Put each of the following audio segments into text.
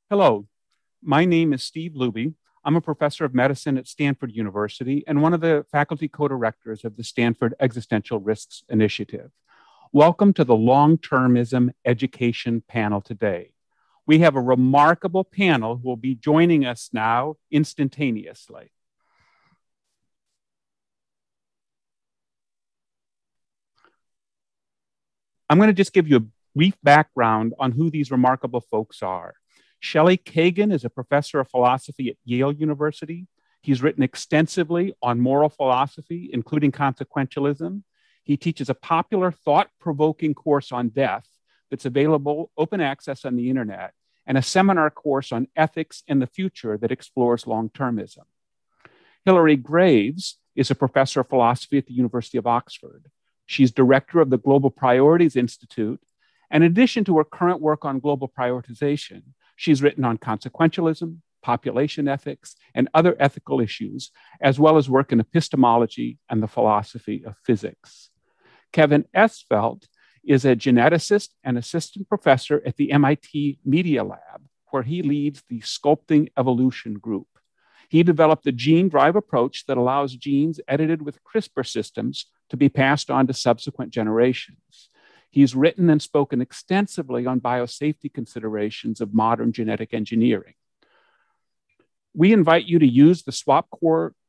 Hello, my name is Steve Luby. I'm a professor of medicine at Stanford University and one of the faculty co-directors of the Stanford Existential Risks Initiative. Welcome to the Long-Termism Education panel today. We have a remarkable panel who will be joining us now instantaneously. I'm going to just give you a brief background on who these remarkable folks are. Shelly Kagan is a professor of philosophy at Yale University. He's written extensively on moral philosophy, including consequentialism. He teaches a popular thought-provoking course on death that's available open access on the internet, and a seminar course on ethics and the future that explores long-termism. Hilary Greaves is a professor of philosophy at the University of Oxford. She's director of the Global Priorities Institute, and in addition to her current work on global prioritization, she's written on consequentialism, population ethics, and other ethical issues, as well as work in epistemology and the philosophy of physics. Kevin Esvelt is a geneticist and assistant professor at the MIT Media Lab, where he leads the Sculpting evolution group. He developed the gene drive approach that allows genes edited with CRISPR systems to be passed on to subsequent generations. He's written and spoken extensively on biosafety considerations of modern genetic engineering. We invite you to use the swap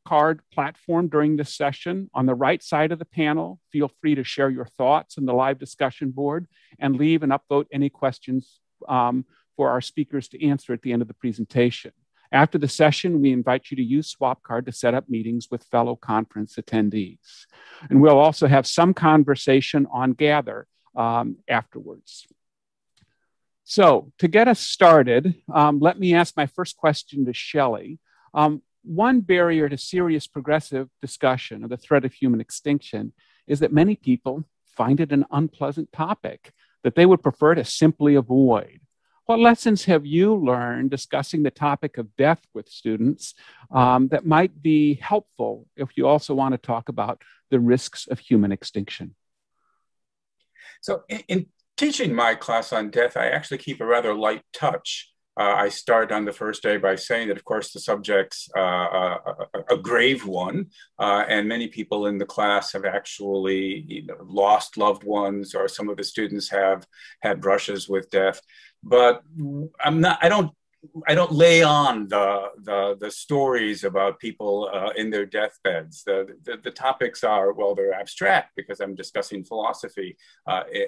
card platform during this session. On the right side of the panel, feel free to share your thoughts in the live discussion board and leave and upvote any questions for our speakers to answer at the end of the presentation. After the session, we invite you to use SwapCard to set up meetings with fellow conference attendees. And we'll also have some conversation on Gather afterwards. So to get us started, let me ask my first question to Shelly. One barrier to serious progressive discussion of the threat of human extinction is that many people find it an unpleasant topic that they would prefer to simply avoid. What lessons have you learned discussing the topic of death with students that might be helpful if you also want to talk about the risks of human extinction? So in teaching my class on death, I actually keep a rather light touch. I start on the first day by saying that, of course, the subject's a grave one, and many people in the class have actually lost loved ones, or some of the students have had brushes with death. But I don't lay on the stories about people in their deathbeds. The topics are, well, they're abstract because I'm discussing philosophy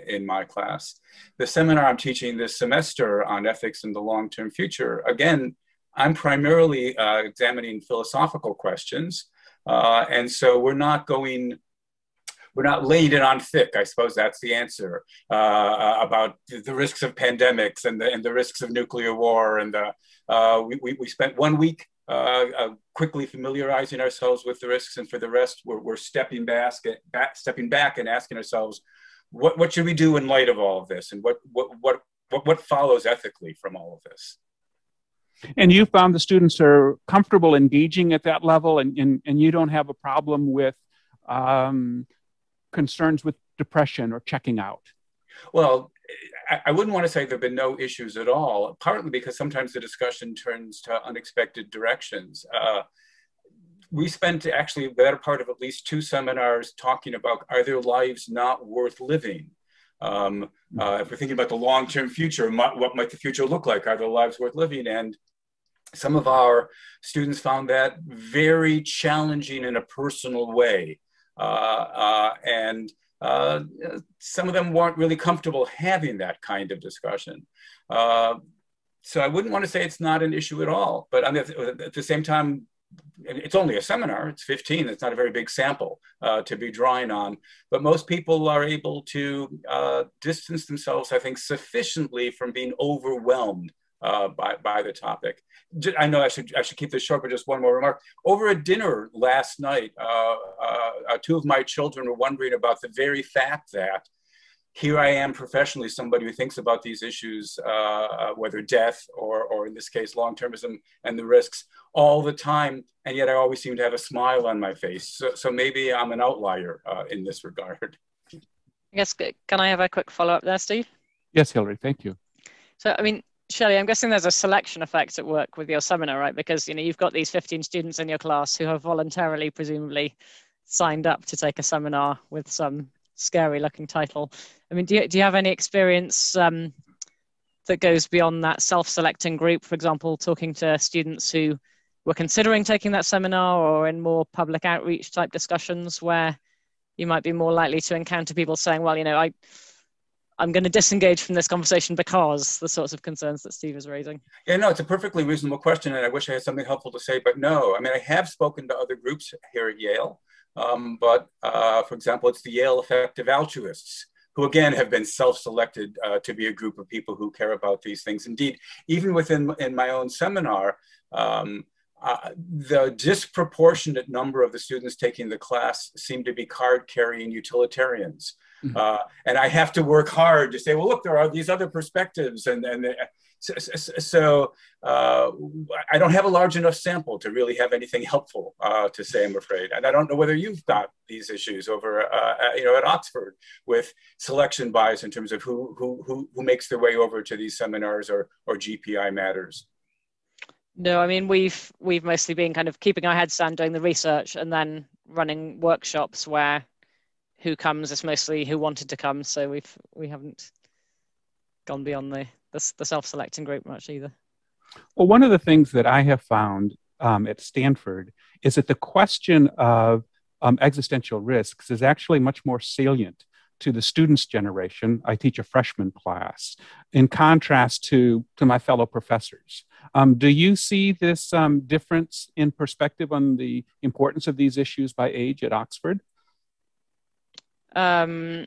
in my class. The seminar I'm teaching this semester on ethics in the long-term future, again, I'm primarily examining philosophical questions. And so we're not laying it on thick. I suppose that's the answer about the risks of pandemics and the risks of nuclear war. And we spent 1 week quickly familiarizing ourselves with the risks, and for the rest, we're stepping back and asking ourselves, what should we do in light of all of this, and what follows ethically from all of this? And you found the students are comfortable engaging at that level, and you don't have a problem with concerns with depression or checking out? Well, I wouldn't want to say there have been no issues at all, partly because sometimes the discussion turns to unexpected directions. We spent actually the better part of at least 2 seminars talking about, are their lives not worth living? If we're thinking about the long-term future, what might the future look like? Are their lives worth living? And some of our students found that very challenging in a personal way. And some of them weren't really comfortable having that kind of discussion. So I wouldn't want to say it's not an issue at all, but at the same time, it's only a seminar, it's 15, it's not a very big sample to be drawing on, but most people are able to distance themselves, I think, sufficiently from being overwhelmed by the topic. I know I should keep this short, but just one more remark. Over a dinner last night, 2 of my children were wondering about the very fact that here I am professionally, somebody who thinks about these issues, whether death or in this case, long-termism and the risks all the time. And yet I always seem to have a smile on my face. So maybe I'm an outlier in this regard. I guess, can I have a quick follow-up there, Steve? Yes, Hilary, thank you. So, I mean, Shelley, I'm guessing there's a selection effect at work with your seminar, right? Because, you know, you've got these 15 students in your class who have voluntarily, presumably, signed up to take a seminar with some scary looking title. I mean, do you have any experience that goes beyond that self-selecting group, for example, talking to students who were considering taking that seminar, or in more public outreach type discussions where you might be more likely to encounter people saying, well, you know, I'm going to disengage from this conversation because the sorts of concerns that Steve is raising? Yeah, no, it's a perfectly reasonable question, and I wish I had something helpful to say, but no. I mean, I have spoken to other groups here at Yale, but for example, it's the Yale Effective Altruists, who again have been self-selected to be a group of people who care about these things. Indeed, even in my own seminar, the disproportionate number of the students taking the class seem to be card-carrying utilitarians. And I have to work hard to say, well, look, there are these other perspectives. So I don't have a large enough sample to really have anything helpful to say, I'm afraid. And I don't know whether you've got these issues over, at Oxford with selection bias in terms of who makes their way over to these seminars or GPI matters. No, I mean, we've mostly been kind of keeping our heads down, doing the research, and then running workshops where who comes is mostly who wanted to come. So we haven't gone beyond the self-selecting group much either. Well, one of the things that I have found at Stanford is that the question of existential risks is actually much more salient to the students' generation. I teach a freshman class, in contrast to my fellow professors. Do you see this difference in perspective on the importance of these issues by age at Oxford? Yeah,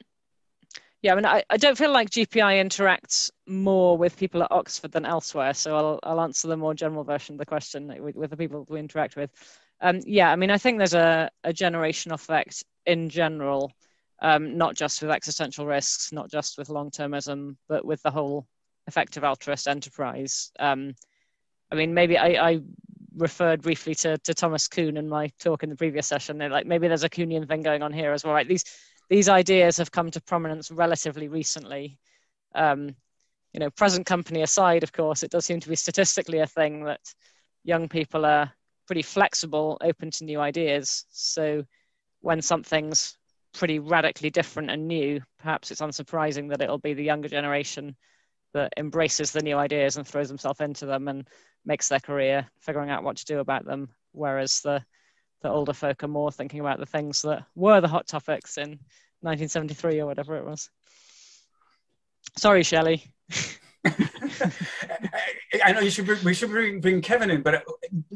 I mean, I don't feel like GPI interacts more with people at Oxford than elsewhere. So I'll answer the more general version of the question with the people we interact with. Yeah, I mean, I think there's a generational effect in general, not just with existential risks, not just with long-termism, but with the whole effective altruist enterprise. I mean, maybe I referred briefly to Thomas Kuhn in my talk in the previous session. Like, maybe there's a Kuhnian thing going on here as well, right? These ideas have come to prominence relatively recently. You know, present company aside, of course, it does seem to be statistically a thing that young people are pretty flexible, open to new ideas. So when something's pretty radically different and new, perhaps it's unsurprising that it'll be the younger generation that embraces the new ideas and throws themselves into them and makes their career figuring out what to do about them. Whereas the older folk are more thinking about the things that were the hot topics in 1973 or whatever it was. Sorry, Shelley. I know we should bring Kevin in, but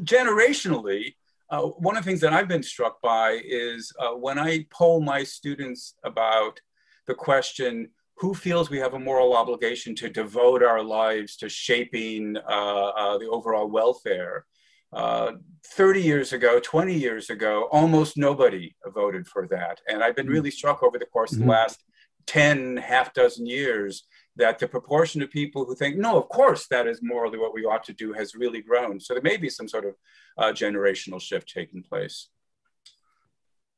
generationally, one of the things that I've been struck by is when I poll my students about the question, who feels we have a moral obligation to devote our lives to shaping the overall welfare? 30 years ago, 20 years ago, almost nobody voted for that. And I've been really struck over the course of the last 10, half dozen years that the proportion of people who think, no, of course, that is morally what we ought to do has really grown. So there may be some sort of generational shift taking place.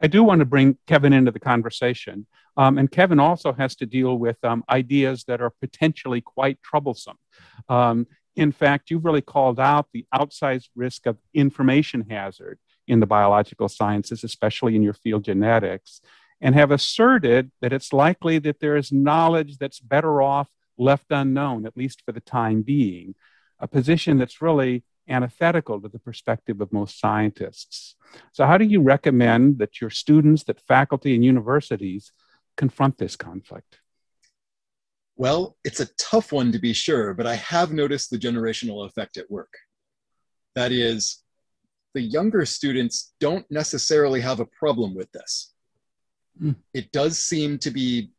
I do want to bring Kevin into the conversation. And Kevin also has to deal with ideas that are potentially quite troublesome. In fact, you've really called out the outsized risk of information hazard in the biological sciences, especially in your field genetics, and have asserted that it's likely that there is knowledge that's better off left unknown, at least for the time being, a position that's really antithetical to the perspective of most scientists. So how do you recommend that your students, that faculty and universities confront this conflict? Well, it's a tough one to be sure, but I have noticed the generational effect at work. That is, the younger students don't necessarily have a problem with this. It does seem to be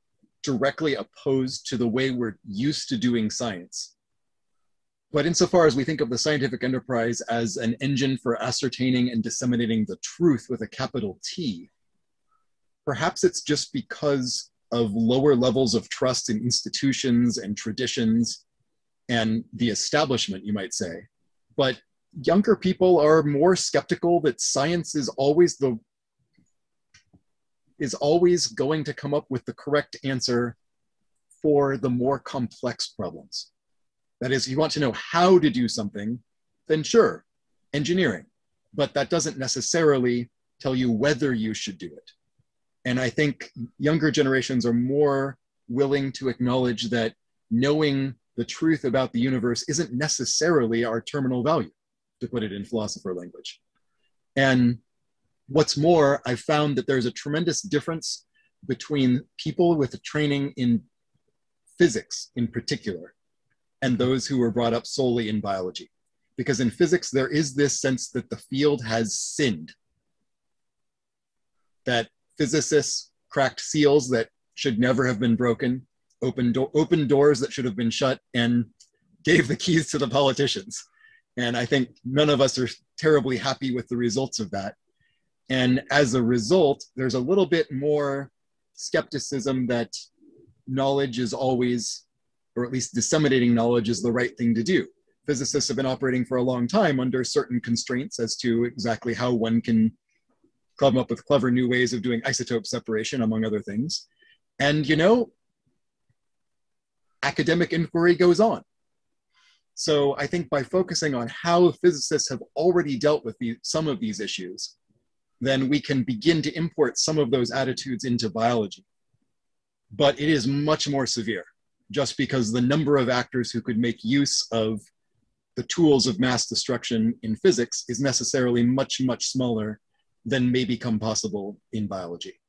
directly opposed to the way we're used to doing science. But insofar as we think of the scientific enterprise as an engine for ascertaining and disseminating the truth with a capital T, perhaps it's just because of lower levels of trust in institutions and traditions and the establishment, you might say. But younger people are more skeptical that science is always going to come up with the correct answer for the more complex problems. That is, you want to know how to do something, then sure, engineering. But that doesn't necessarily tell you whether you should do it. And I think younger generations are more willing to acknowledge that knowing the truth about the universe isn't necessarily our terminal value, to put it in philosopher language. And what's more, I've found that there's a tremendous difference between people with a training in physics in particular and those who were brought up solely in biology. Because in physics, there is this sense that the field has sinned, that physicists cracked seals that should never have been broken, opened doors that should have been shut, and gave the keys to the politicians. And I think none of us are terribly happy with the results of that. And as a result, there's a little bit more skepticism that knowledge is always, or at least disseminating knowledge is the right thing to do. Physicists have been operating for a long time under certain constraints as to exactly how one can come up with clever new ways of doing isotope separation, among other things. And, you know, academic inquiry goes on. So I think by focusing on how physicists have already dealt with some of these issues, then we can begin to import some of those attitudes into biology. But it is much more severe, just because the number of actors who could make use of the tools of mass destruction in physics is necessarily much, much smaller than may become possible in biology.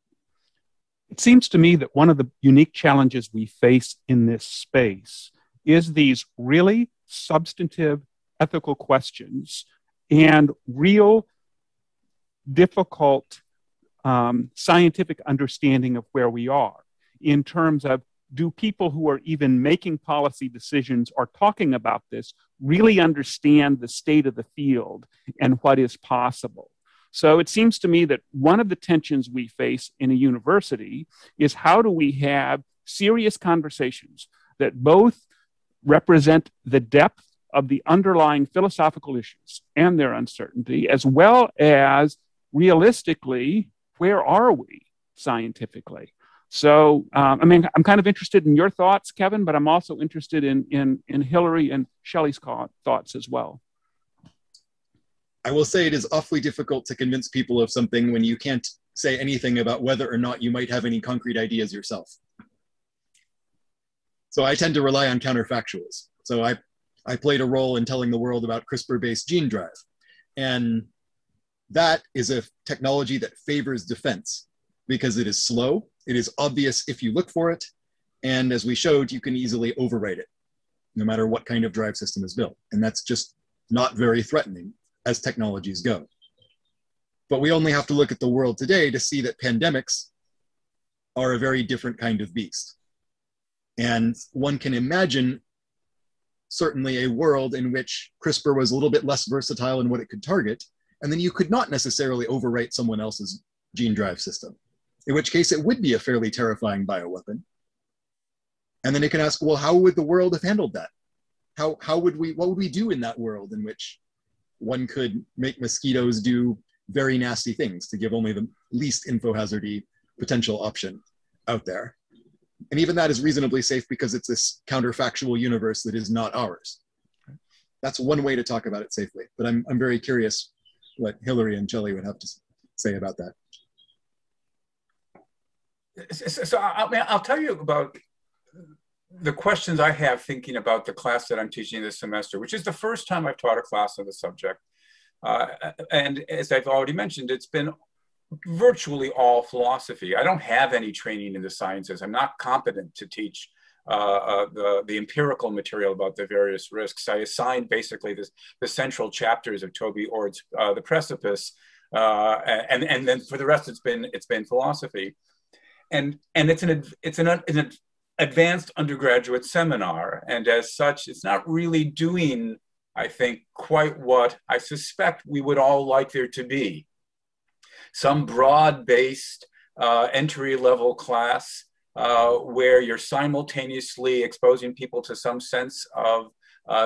It seems to me that one of the unique challenges we face in this space is these really substantive ethical questions and real difficult scientific understanding of where we are in terms of, do people who are even making policy decisions or talking about this really understand the state of the field and what is possible? So it seems to me that one of the tensions we face in a university is, how do we have serious conversations that both represent the depth of the underlying philosophical issues and their uncertainty, as well as realistically, where are we scientifically? So, I mean, I'm kind of interested in your thoughts, Kevin, but I'm also interested in Hilary and Shelly's thoughts as well. I will say it is awfully difficult to convince people of something when you can't say anything about whether or not you might have any concrete ideas yourself. So I tend to rely on counterfactuals. So I played a role in telling the world about CRISPR-based gene drive. And that is a technology that favors defense because it is slow, it is obvious if you look for it, and as we showed, you can easily overwrite it, no matter what kind of drive system is built. And that's just not very threatening as technologies go. But we only have to look at the world today to see that pandemics are a very different kind of beast. And one can imagine certainly a world in which CRISPR was a little bit less versatile in what it could target, and then you could not necessarily overwrite someone else's gene drive system, in which case it would be a fairly terrifying bioweapon. And then you can ask, well, how would the world have handled that? What would we do in that world in which one could make mosquitoes do very nasty things, to give only the least info-hazardy potential option out there? And even that is reasonably safe because it's this counterfactual universe that is not ours. That's one way to talk about it safely. But I'm very curious what Hilary and Shelly would have to say about that. So I'll tell you about the questions I have thinking about the class that I'm teaching this semester, which is the first time I've taught a class on the subject. And as I've already mentioned, it's been virtually all philosophy. I don't have any training in the sciences. I'm not competent to teach the empirical material about the various risks. I assigned basically the central chapters of Toby Ord's The Precipice, and then for the rest, it's been philosophy. And it's an advanced undergraduate seminar, and as such, it's not really doing, I think, quite what I suspect we would all like there to be. Some broad-based entry-level class where you're simultaneously exposing people to some sense of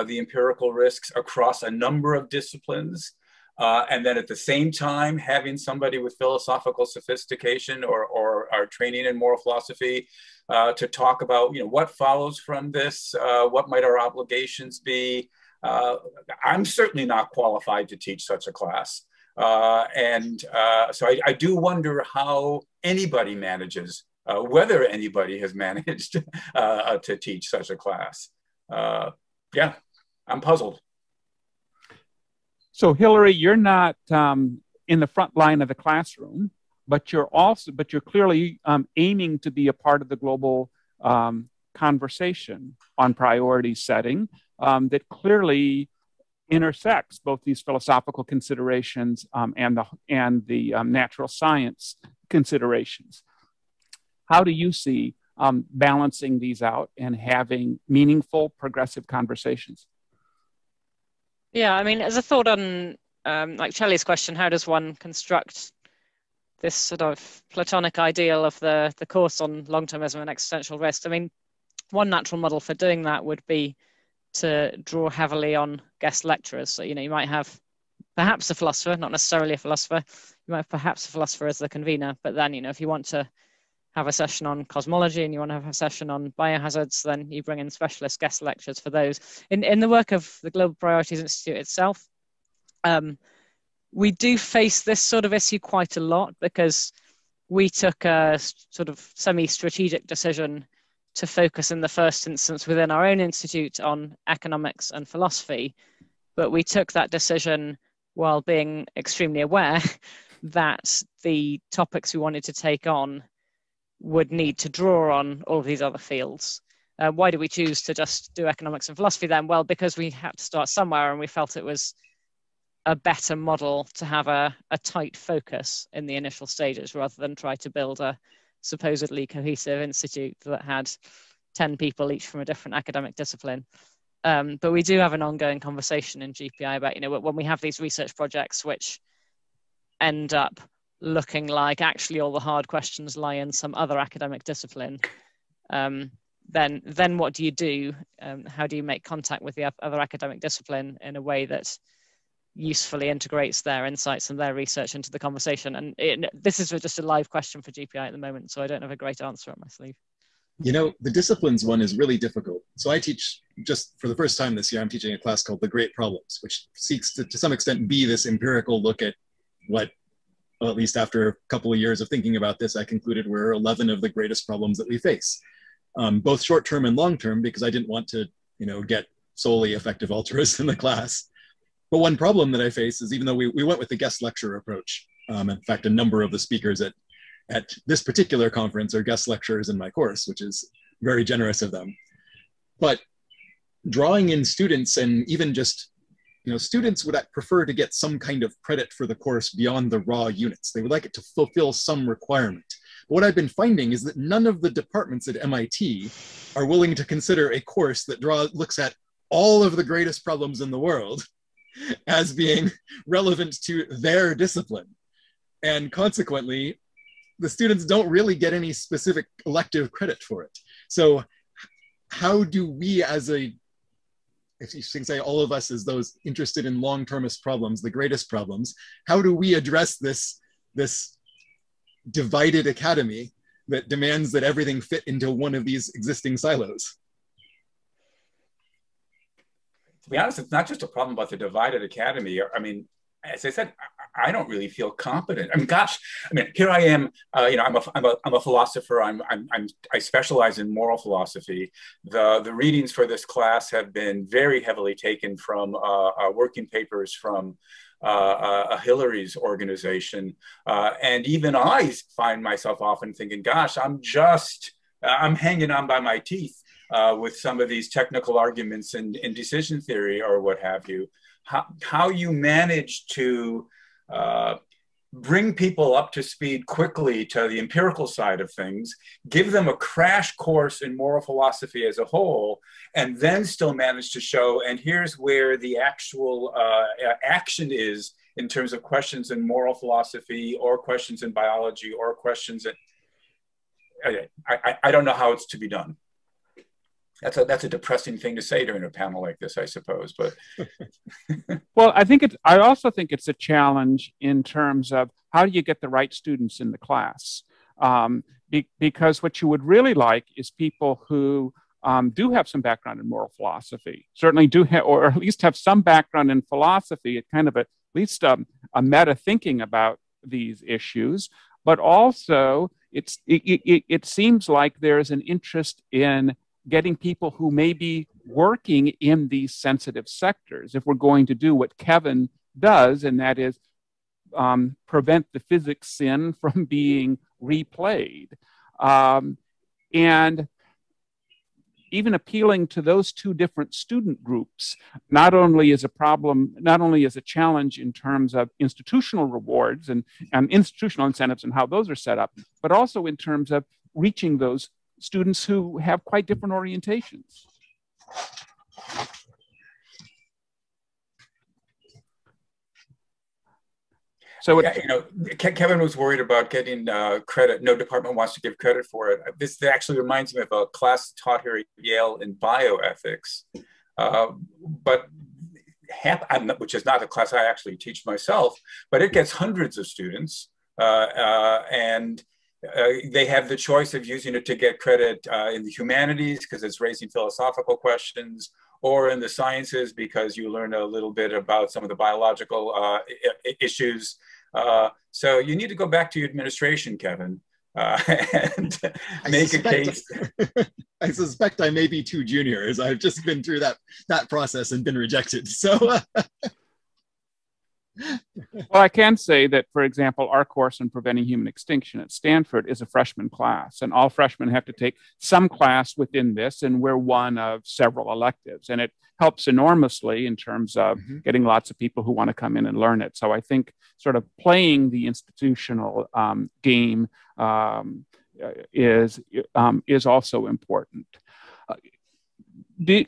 the empirical risks across a number of disciplines, and then at the same time having somebody with philosophical sophistication or training in moral philosophy to talk about, what follows from this, what might our obligations be. I'm certainly not qualified to teach such a class. So I do wonder how anybody manages, whether anybody has managed to teach such a class. Yeah, I'm puzzled. So Hilary, you're not in the front line of the classroom, but you're clearly aiming to be a part of the global conversation on priority setting that clearly intersects both these philosophical considerations and the natural science considerations. How do you see balancing these out and having meaningful, progressive conversations? Yeah, I mean, as a thought on like Shelly's question, how does one construct this sort of Platonic ideal of the course on long-termism and existential risks? I mean, one natural model for doing that would be to draw heavily on guest lecturers. So, you might have perhaps a philosopher, not necessarily a philosopher. You might have perhaps a philosopher as the convener, but then, if you want to have a session on cosmology and you want to have a session on biohazards, then you bring in specialist guest lectures for those. In the work of the Global Priorities Institute itself, we do face this sort of issue quite a lot because we took a sort of semi-strategic decision to focus in the first instance within our own institute on economics and philosophy. But we took that decision while being extremely aware that the topics we wanted to take on would need to draw on all of these other fields. Why did we choose to just do economics and philosophy then? Well, because we had to start somewhere and we felt it was a better model to have a tight focus in the initial stages rather than try to build a supposedly cohesive institute that had 10 people each from a different academic discipline. But we do have an ongoing conversation in GPI about, when we have these research projects which end up looking like actually all the hard questions lie in some other academic discipline, then what do you do? How do you make contact with the other academic discipline in a way that usefully integrates their insights and their research into the conversation? And this is just a live question for GPI at the moment, so I don't have a great answer up my sleeve. The disciplines one is really difficult. So I teach, just for the first time this year, I'm teaching a class called The Great Problems, which seeks to some extent be this empirical look at what, well, at least after a couple of years of thinking about this, I concluded were 11 of the greatest problems that we face, both short-term and long-term, because I didn't want to, get solely effective altruists in the class. But one problem that I face is, even though we went with the guest lecture approach, in fact, a number of the speakers at this particular conference are guest lecturers in my course, which is very generous of them. But drawing in students, and even just, students would prefer to get some kind of credit for the course beyond the raw units. They would like it to fulfill some requirement. But what I've been finding is that none of the departments at MIT are willing to consider a course that looks at all of the greatest problems in the world as being relevant to their discipline. And consequently, the students don't really get any specific elective credit for it. So how do we, if you can say all of us as those interested in long-termist problems, the greatest problems, how do we address this divided academy that demands that everything fit into one of these existing silos? To be honest, it's not just a problem about the divided academy. I mean, as I said, I don't really feel competent. I mean, here I am. I'm a philosopher. I specialize in moral philosophy. The readings for this class have been very heavily taken from working papers from Hilary's organization, and even I find myself often thinking, "Gosh, I'm hanging on by my teeth with some of these technical arguments in decision theory or what have you." How you manage to bring people up to speed quickly to the empirical side of things, give them a crash course in moral philosophy as a whole, and then still manage to show, and here's where the actual action is in terms of questions in moral philosophy or questions in biology or questions in, I don't know how it's to be done. That's a depressing thing to say during a panel like this, I suppose. But well, I also think it's a challenge in terms of how do you get the right students in the class? Because what you would really like is people who do have some background in moral philosophy, certainly do have, or at least have some background in philosophy, kind of at least a meta thinking about these issues, but also it seems like there's an interest in getting people who may be working in these sensitive sectors, if we're going to do what Kevin does, and that is prevent the physics sin from being replayed. And even appealing to those two different student groups, not only is a challenge in terms of institutional rewards and institutional incentives and how those are set up, but also in terms of reaching those students who have quite different orientations. So yeah, you know, Kevin was worried about getting credit. No department wants to give credit for it. This actually reminds me of a class taught here at Yale in bioethics, but which is not a class I actually teach myself, but it gets hundreds of students, and they have the choice of using it to get credit in the humanities because it's raising philosophical questions, or in the sciences because you learn a little bit about some of the biological issues. So you need to go back to your administration, Kevin, and make a case. I suspect I may be too junior, as I've just been through that process and been rejected. So. Well, I can say that, for example, our course on preventing human extinction at Stanford is a freshman class, and all freshmen have to take some class within this, and we're one of several electives, and it helps enormously in terms of getting lots of people who want to come in and learn it. So I think sort of playing the institutional game is also important.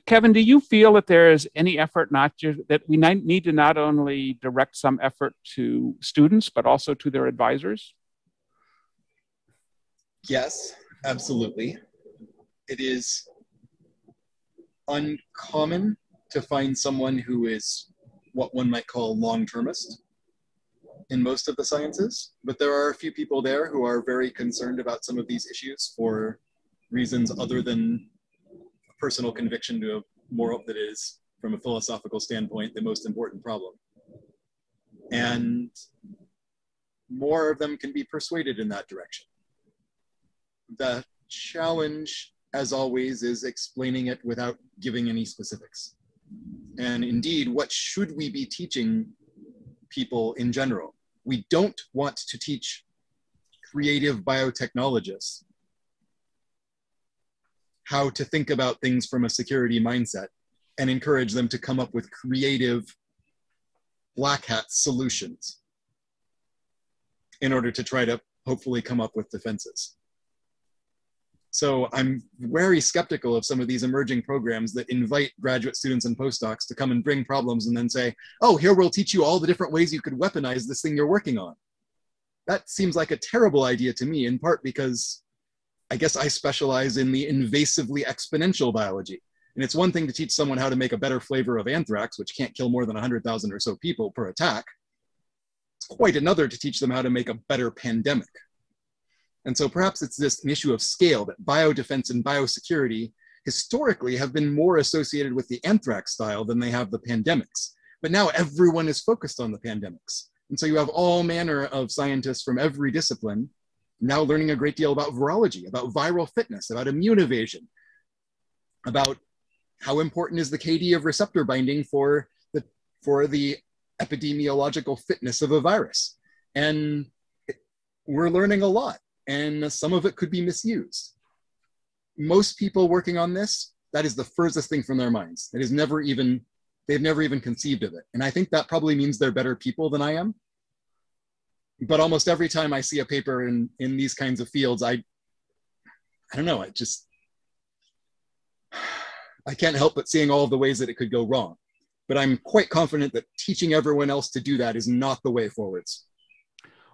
Kevin, do you feel that there is any effort that we need to not only direct some effort to students, but also to their advisors? Yes, absolutely. It is uncommon to find someone who is what one might call long-termist in most of the sciences, but there are a few people there who are very concerned about some of these issues for reasons other than personal conviction to a moral that is, from a philosophical standpoint, the most important problem. And more of them can be persuaded in that direction. The challenge, as always, is explaining it without giving any specifics. And indeed, what should we be teaching people in general? We don't want to teach creative biotechnologists how to think about things from a security mindset and encourage them to come up with creative black hat solutions in order to try to hopefully come up with defenses. So I'm very skeptical of some of these emerging programs that invite graduate students and postdocs to come and bring problems and then say, oh, here we'll teach you all the different ways you could weaponize this thing you're working on. That seems like a terrible idea to me, in part because I guess I specialize in the invasively exponential biology. And it's one thing to teach someone how to make a better flavor of anthrax, which can't kill more than 100,000 or so people per attack. It's quite another to teach them how to make a better pandemic. And so perhaps it's this an issue of scale, that biodefense and biosecurity historically have been more associated with the anthrax style than they have the pandemics. But now everyone is focused on the pandemics. And so you have all manner of scientists from every discipline now learning a great deal about virology, about viral fitness, about immune evasion, about how important is the KD of receptor binding for the epidemiological fitness of a virus. And we're learning a lot, and some of it could be misused. Most people working on this, that is the furthest thing from their minds. They've never even conceived of it. And I think that probably means they're better people than I am. But almost every time I see a paper in these kinds of fields, I don't know, I can't help but seeing all of the ways that it could go wrong. But I'm quite confident that teaching everyone else to do that is not the way forwards.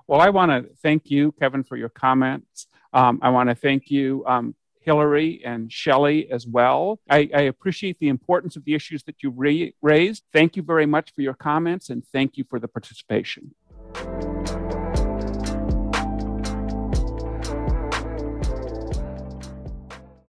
Well, I want to thank you, Kevin, for your comments. I want to thank you, Hilary and Shelly as well. I appreciate the importance of the issues that you've raised. Thank you very much for your comments, and thank you for the participation.